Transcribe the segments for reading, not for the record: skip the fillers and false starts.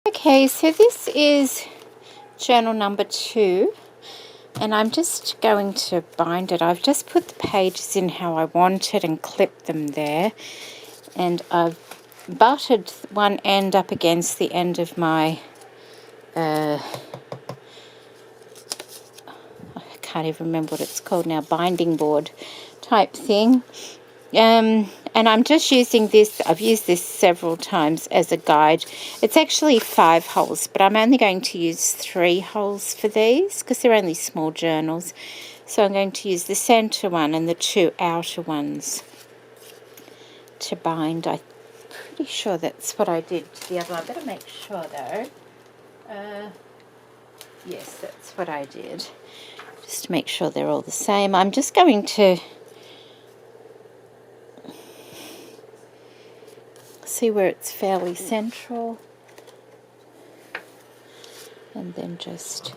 Okay, so this is journal number 2, and I'm just going to bind it. I've just put the pages in how I want it and clipped them there, and I've butted one end up against the end of my I can't even remember what it's called now, binding board type thing. And I'm just using this, I've used this several times as a guide. It's actually 5 holes, but I'm only going to use 3 holes for these because they're only small journals. So I'm going to use the center one and the 2 outer ones to bind. I'm pretty sure that's what I did to the other one. I better make sure though. Yes, that's what I did. Just to make sure they're all the same. I'm just going to see where it's fairly central, and then just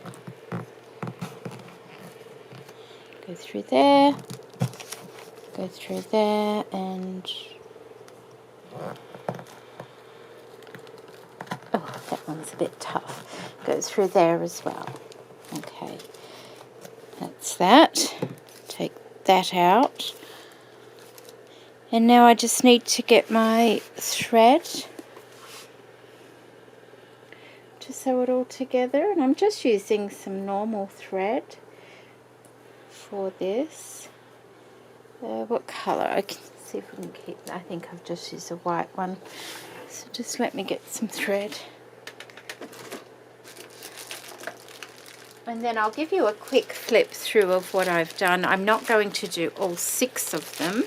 go through there, and oh, that one's a bit tough. Go through there as well. Okay, that's that. Take that out. And now I just need to get my thread to sew it all together, and I'm just using some normal thread for this. What colour? I can see if we can keep that. I think I've just used a white one. So just let me get some thread. And then I'll give you a quick flip through of what I've done. I'm not going to do all 6 of them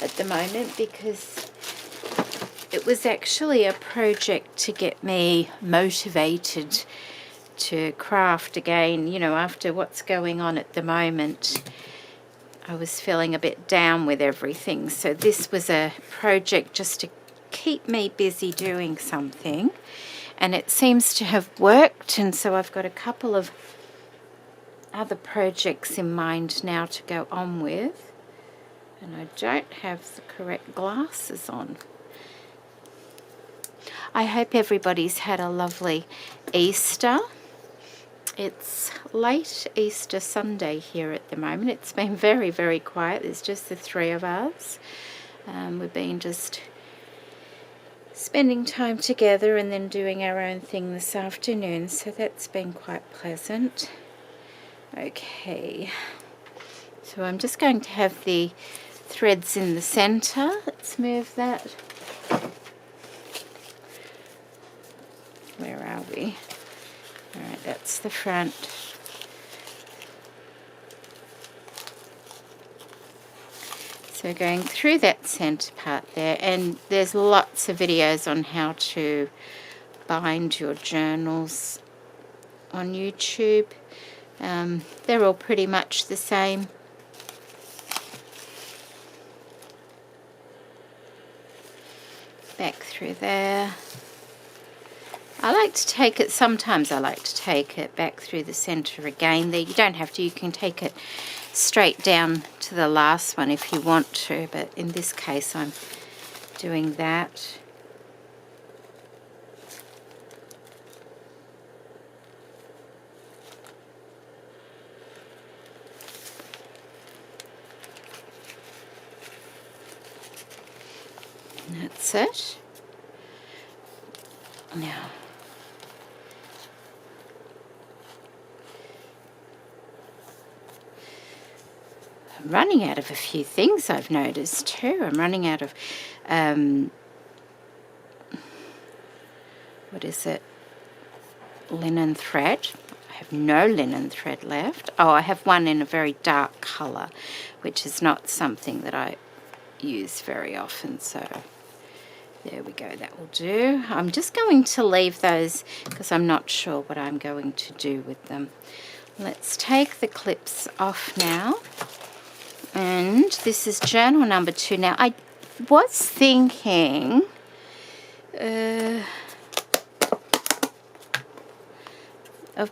at the moment because it was actually a project to get me motivated to craft again. You know, after what's going on at the moment, I was feeling a bit down with everything. So this was a project just to keep me busy doing something. And it seems to have worked. And so I've got a couple of other projects in mind now to go on with. And I don't have the correct glasses on. I hope everybody's had a lovely Easter. It's late Easter Sunday here at the moment. It's been very, very quiet. There's just the 3 of us. We've been just spending time together and then doing our own thing this afternoon. So that's been quite pleasant. Okay. So I'm just going to have the threads in the center. Let's move that. Where are we? Alright, that's the front. So going through that center part there, and there's lots of videos on how to bind your journals on YouTube. They're all pretty much the same. Back through there. I like to take it, sometimes I like to take it back through the center again there. You don't have to, you can take it straight down to the last one if you want to, but in this case I'm doing that. And that's it. Now I'm running out of a few things, I've noticed too. I'm running out of what is it? Linen thread. I have no linen thread left. Oh, I have one in a very dark colour, which is not something that I use very often, so there we go, that will do. I'm just going to leave those because I'm not sure what I'm going to do with them. Let's take the clips off now. And this is journal number 2. Now, I was thinking of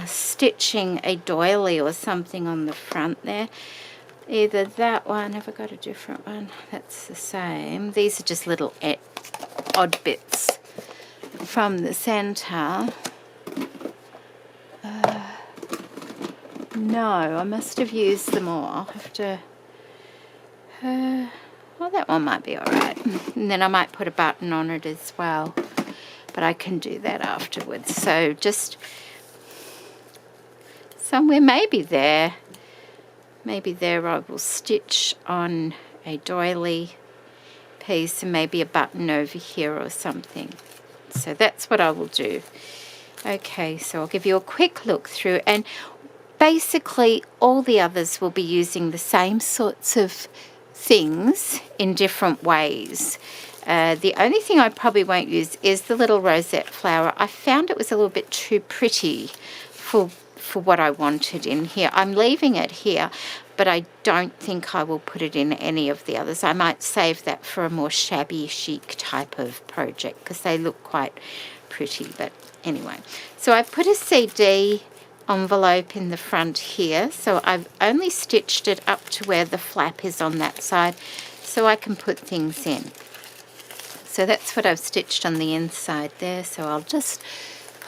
stitching a doily or something on the front there. Either that one, have I got a different one? That's the same. These are just little odd bits from the center. No, I must have used them all. I'll have to... well, that one might be alright. And then I might put a button on it as well. But I can do that afterwards. So just somewhere, maybe there I will stitch on a doily piece and maybe a button over here or something. So that's what I will do. Okay, so I'll give you a quick look through, and basically all the others will be using the same sorts of things in different ways. The only thing I probably won't use is the little rosette flower. I found it was a little bit too pretty for what I wanted in here. I'm leaving it here, but I don't think I will put it in any of the others. I might save that for a more shabby chic type of project because they look quite pretty. But anyway, so I've put a CD envelope in the front here, so I've only stitched it up to where the flap is on that side so I can put things in. So that's what I've stitched on the inside there, so I'll just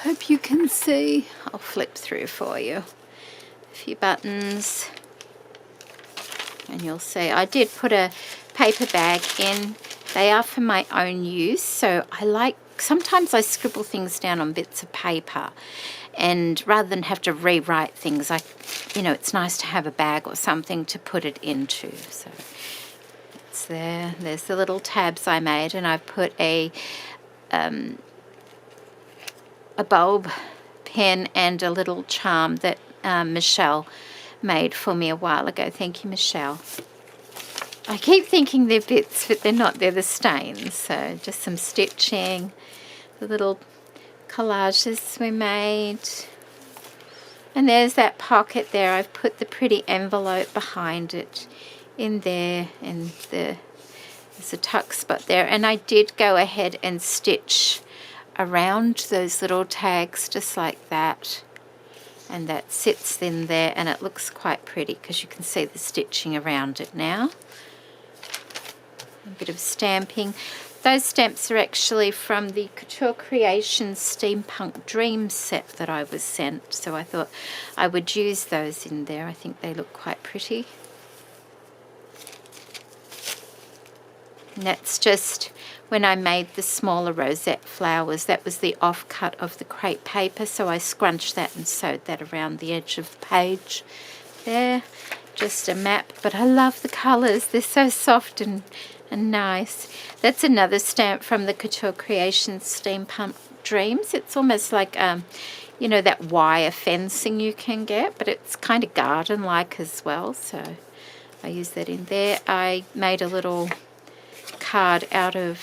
hope you can see. I'll flip through for you. A few buttons, and you'll see I did put a paper bag in. They are for my own use, so sometimes I scribble things down on bits of paper, and rather than have to rewrite things, it's nice to have a bag or something to put it into. So it's there. There's the little tabs I made, and I've put a bulb pen and a little charm that Michelle made for me a while ago. Thank you, Michelle. I keep thinking they're bits, but they're not. They're the stains. So just some stitching, the little collages we made. And there's that pocket there. I've put the pretty envelope behind it in there, and there's a tuck spot there. And I did go ahead and stitch around those little tags just like that. And that sits in there, and it looks quite pretty because you can see the stitching around it now. A bit of stamping. Those stamps are actually from the Couture Creations Steampunk Dreams set that I was sent, so I thought I would use those in there. I think they look quite pretty. And that's just when I made the smaller rosette flowers. That was the offcut of the crepe paper, so I scrunched that and sewed that around the edge of the page there. Just a map, but I love the colours. They're so soft and nice. That's another stamp from the Couture Creations Steampunk Dreams. It's almost like, that wire fencing you can get, but it's kind of garden-like as well, so I use that in there. I made a little card out of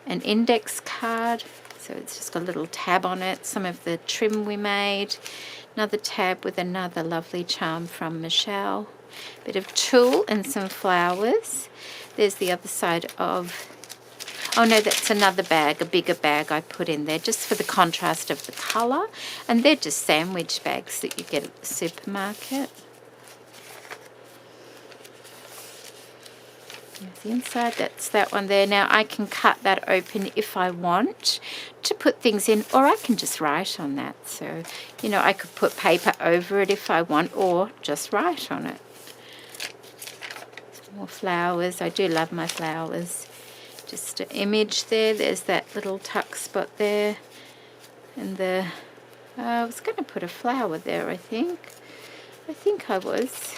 an index card, so it's just got a little tab on it. Some of the trim we made. Another tab with another lovely charm from Michelle. Bit of tulle and some flowers. There's the other side of... Oh no, that's another bag, a bigger bag I put in there just for the contrast of the colour. And they're just sandwich bags that you get at the supermarket. There's the inside, that's that one there. Now I can cut that open if I want to put things in, or I can just write on that. So, I could put paper over it if I want, or just write on it. Some more flowers. I do love my flowers. Just an image there. There's that little tuck spot there. And I was going to put a flower there, I think. I think I was.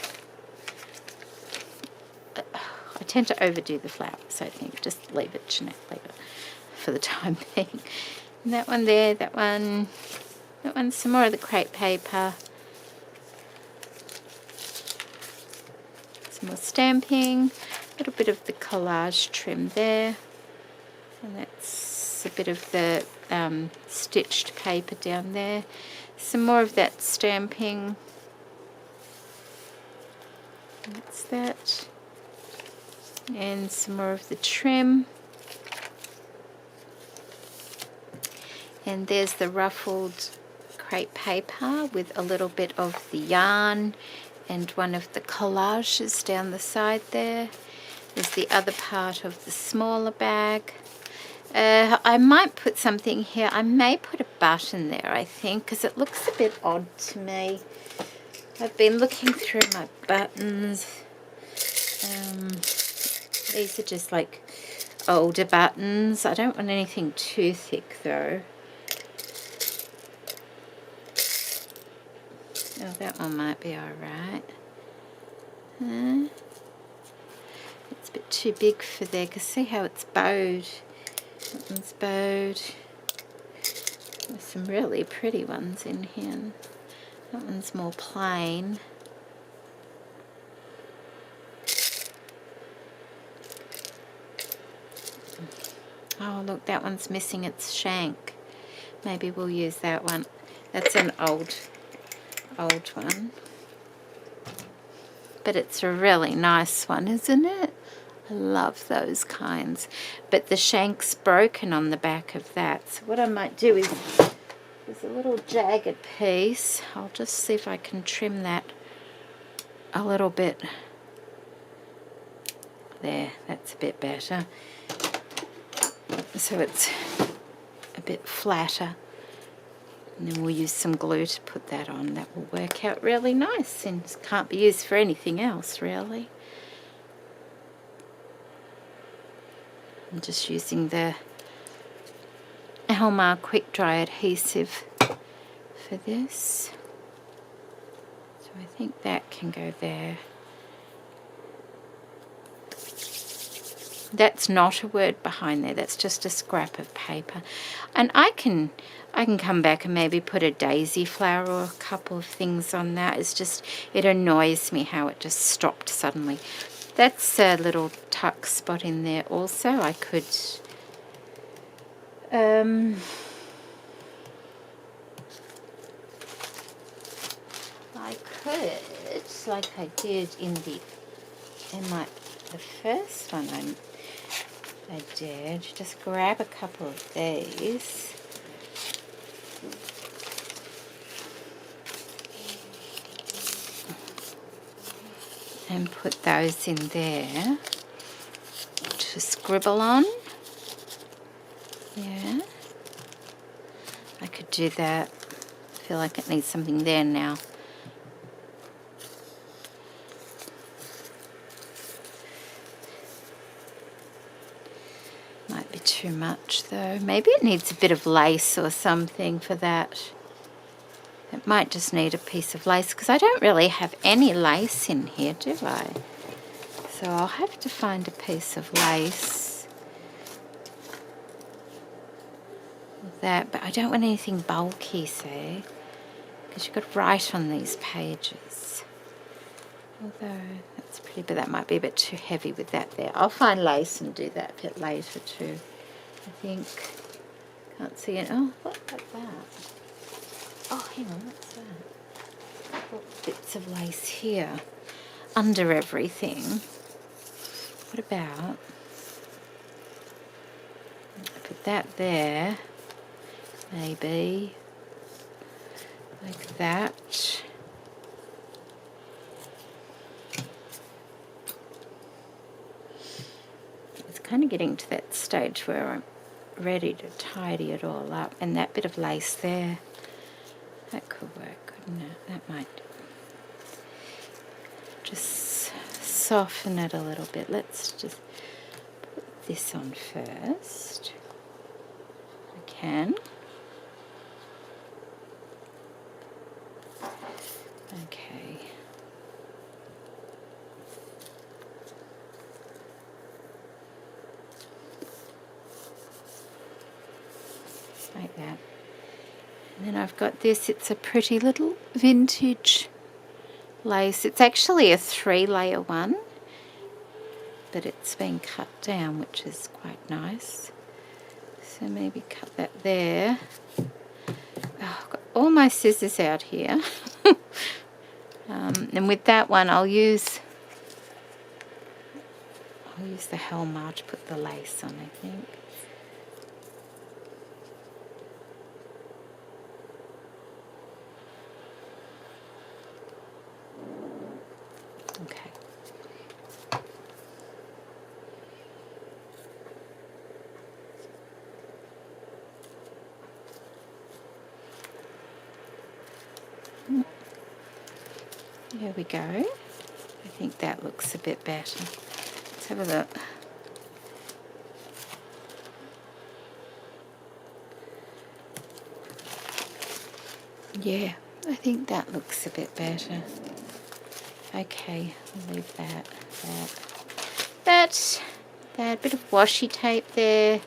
I tend to overdo the flowers, I think. Just leave it, Jeanette, leave it for the time being. And that one there, that one, some more of the crepe paper. Some more stamping, a little bit of the collage trim there. And that's a bit of the stitched paper down there. Some more of that stamping. That's that. And some more of the trim. And there's the ruffled crepe paper with a little bit of the yarn and one of the collages down the side there. There's the other part of the smaller bag. I might put something here. I may put a button there, I think, because it looks a bit odd to me. I've been looking through my buttons. These are just like older buttons. I don't want anything too thick though. Oh, that one might be alright. It's a bit too big for there, because see how it's bowed. That one's bowed. There's some really pretty ones in here. That one's more plain. Oh, look, that one's missing its shank. Maybe we'll use that one. That's an old one. But it's a really nice one, isn't it? I love those kinds. But the shank's broken on the back of that. So what I might do is, there's a little jagged piece. I'll just see if I can trim that a little bit. There, that's a bit better. So it's a bit flatter. And then we'll use some glue to put that on. That will work out really nice and can't be used for anything else, really. I'm just using the Elmar quick dry adhesive for this. So I think that can go there. That's not a word behind there, that's just a scrap of paper. And I can come back and maybe put a daisy flower or a couple of things on that. It's just, it annoys me how it just stopped suddenly. That's a little tuck spot in there also. I could like I did in the first one I did, just grab a couple of these and put those in there to scribble on. Yeah, I could do that. I feel like it needs something there now. Might be too much though. Maybe it needs a bit of lace or something for that. It might just need a piece of lace, because I don't really have any lace in here, do I? So I'll have to find a piece of lace. That, but I don't want anything bulky, see? Because you've got to write on these pages. Although that's pretty, but that might be a bit too heavy with that there. I'll find lace and do that a bit later too, I think. Can't see it. Oh, what about that? Oh, hang on, what's that? I've got bits of lace here under everything. What about, I put that there, maybe like that. It's kind of getting to that stage where I'm ready to tidy it all up, and that bit of lace there, that could work, couldn't it? That might just soften it a little bit. Let's just put this on first. I can. Okay. Like that. And then I've got this, it's a pretty little vintage lace. It's actually a 3-layer one, but it's been cut down, which is quite nice. So maybe cut that there. Oh, I've got all my scissors out here. And with that one I'll use the Helmar to put the lace on, I think. Okay. There we go. I think that looks a bit better. Let's have a look. Yeah, I think that looks a bit better. Okay, I'll leave that. That bit of washi tape there.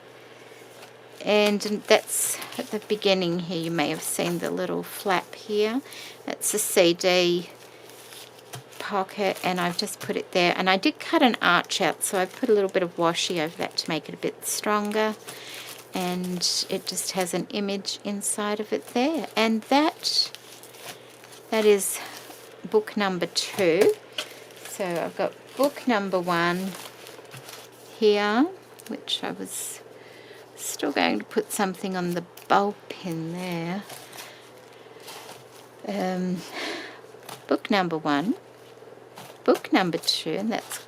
And that's at the beginning here. You may have seen the little flap here. That's a CD pocket, and I've just put it there. And I did cut an arch out, so I put a little bit of washi over that to make it a bit stronger. And it just has an image inside of it there. And that is book number 2. So I've got book number 1 here, which I was still going to put something on the bulb pin there. Book number 1, book number 2, and that's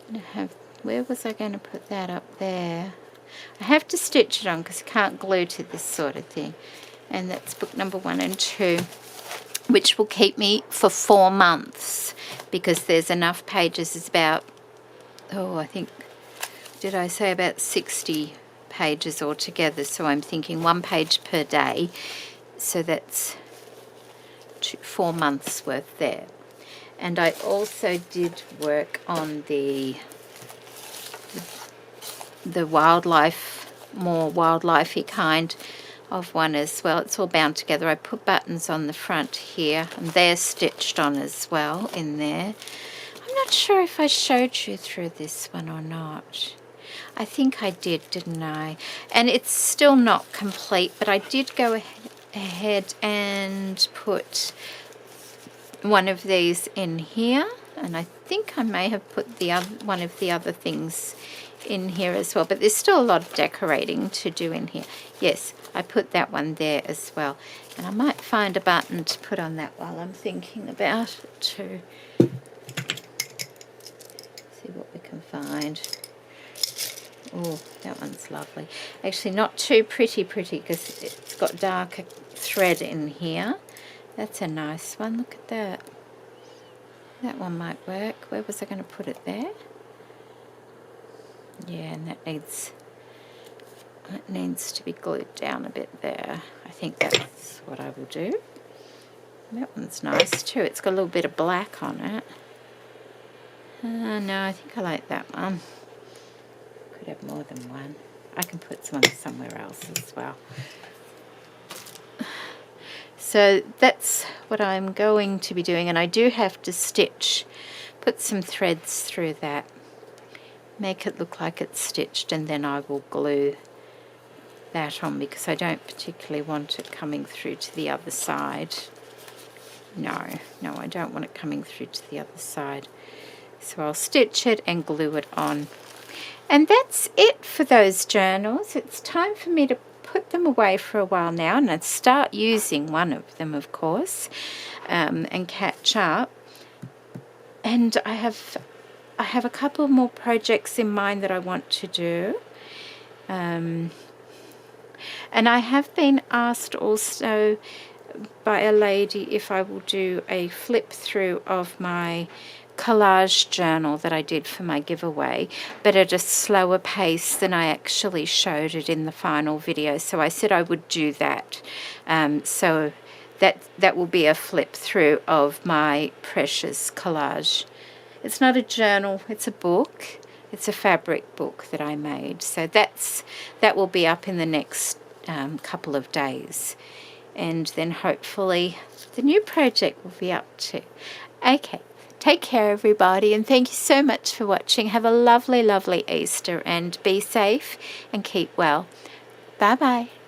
going to have, where was I going to put that? Up there. I have to stitch it on because I can't glue to this sort of thing. And that's book number 1 and 2, which will keep me for 4 months because there's enough pages. It's about, I think, did I say about 60 pages altogether? So I'm thinking 1 page per day. So that's 4 months worth there. And I also did work on the wildlife, more wildlifey kind of one as well. It's all bound together. I put buttons on the front here, and they're stitched on as well in there. I'm not sure if I showed you through this one or not. I think I did, didn't I? And it's still not complete, but I did go ahead and put one of these in here, and I think I may have put the other one of the other things in here as well, but there's still a lot of decorating to do in here. Yes, I put that one there as well, and I might find a button to put on that while I'm thinking about it too. See what we can find. Oh, that one's lovely. Actually, not too pretty because it's got darker thread in here. That's a nice one. Look at that. That one might work. Where was I going to put it there? Yeah, and that needs to be glued down a bit there. I think that's what I will do. That one's nice too. It's got a little bit of black on it. No, I think I like that one. Could have more than one. I can put some somewhere else as well. So that's what I'm going to be doing, and I do have to stitch, put some threads through that, make it look like it's stitched, and then I will glue that on because I don't particularly want it coming through to the other side. No, I don't want it coming through to the other side. So I'll stitch it and glue it on. And that's it for those journals. It's time for me to put them away for a while now, and I'd start using one of them, of course, and catch up. And I have a couple more projects in mind that I want to do. And I have been asked also by a lady if I will do a flip through of my collage journal that I did for my giveaway, but at a slower pace than I actually showed it in the final video. So I said I would do that. So that will be a flip through of my precious collage. It's not a journal, it's a book. It's a fabric book that I made. So that will be up in the next couple of days. And then hopefully the new project will be up too. Okay. Take care, everybody, and thank you so much for watching. Have a lovely, lovely Easter, and be safe and keep well. Bye-bye.